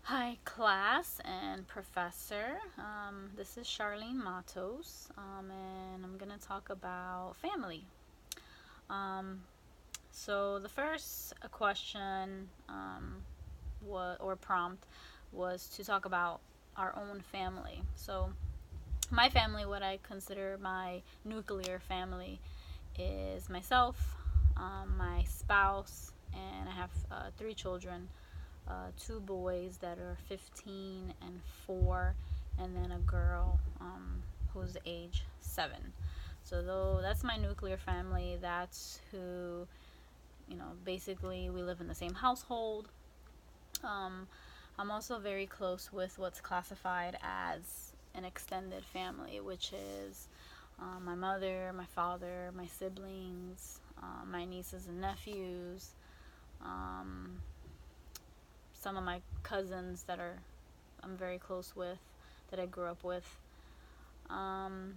Hi, class and professor. This is Charlene Matos, and I'm going to talk about family. Um, so, the first question or prompt was to talk about our own family. So, my family, what I consider my nuclear family, is myself, my spouse, and I have three children, two boys that are 15 and 4, and then a girl who's age 7. So though that's my nuclear family, that's who, basically we live in the same household. Um, I'm also very close with what's classified as an extended family, which is my mother, my father, my siblings, my nieces and nephews, um, some of my cousins that are I'm very close with, that I grew up with. Um,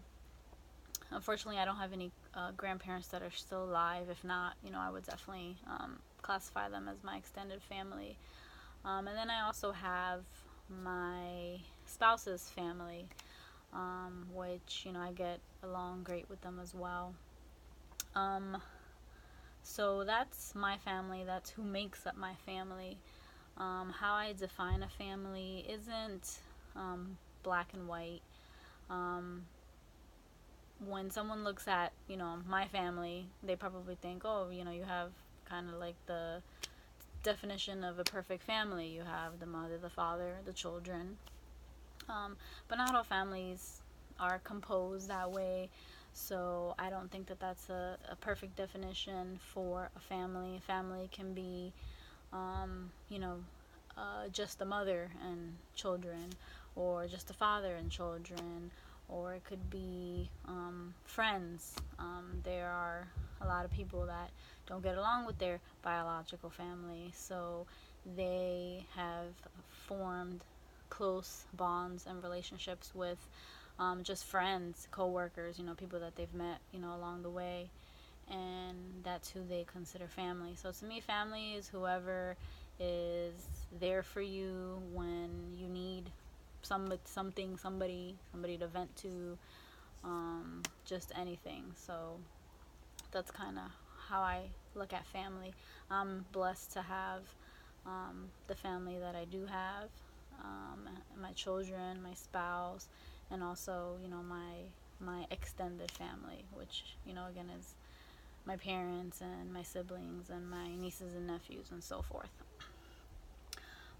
Unfortunately, I don't have any grandparents that are still alive. If not, I would definitely classify them as my extended family. And then I also have my spouse's family, which I get along great with them as well. Um, so that's my family. That's who makes up my family. How I define a family isn't black and white. Um, when someone looks at, my family, they probably think, oh, you have kind of like the definition of a perfect family. You have the mother, the father, the children. Um, but not all families are composed that way. So I don't think that that's a perfect definition for a family. A family can be, um, you know, just a mother and children, or just a father and children, or it could be friends. There are a lot of people that don't get along with their biological family, so they have formed close bonds and relationships with just friends, co-workers, people that they've met, along the way, and that's who they consider family. So to me, family is whoever is there for you when you need somebody to vent to, just anything. So that's kind of how I look at family. I'm blessed to have the family that I do have, my children, my spouse, and also my extended family, which again is my parents and my siblings and my nieces and nephews and so forth.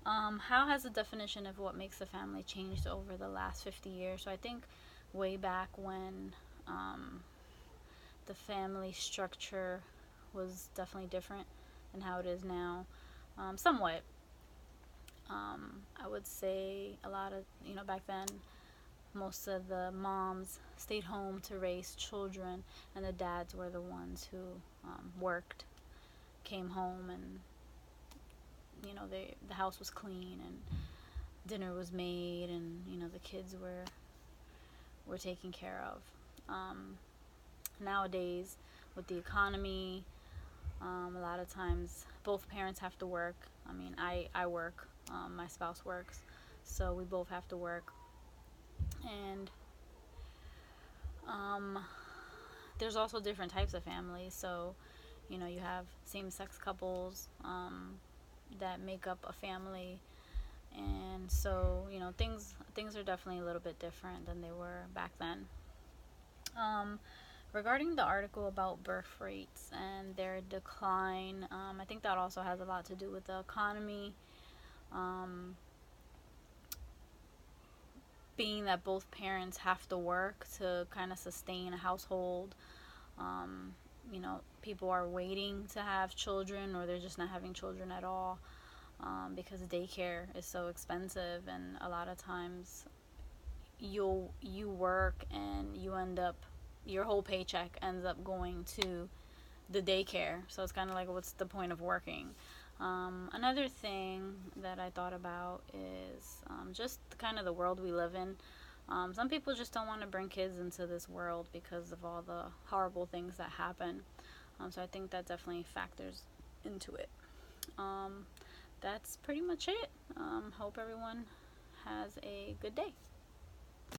How has the definition of what makes a family changed over the last 50 years? So I think way back when the family structure was definitely different than how it is now. Somewhat. I would say a lot of, back then, most of the moms stayed home to raise children, and the dads were the ones who worked, came home, and the house was clean and dinner was made, and the kids were taken care of. Nowadays, with the economy, a lot of times both parents have to work. I mean, I work, my spouse works, so we both have to work, and um, there's also different types of families. So you have same-sex couples that make up a family, and so things are definitely a little bit different than they were back then. um, Regarding the article about birth rates and their decline, I think that also has a lot to do with the economy, um, being that both parents have to work to kind of sustain a household. People are waiting to have children, or they're just not having children at all, because daycare is so expensive, and a lot of times you work and you end up, your whole paycheck ends up going to the daycare. So it's kind of like, what's the point of working? Another thing that I thought about is just kind of the world we live in. Some people just don't want to bring kids into this world because of all the horrible things that happen. So I think that definitely factors into it. Um, that's pretty much it. Hope everyone has a good day.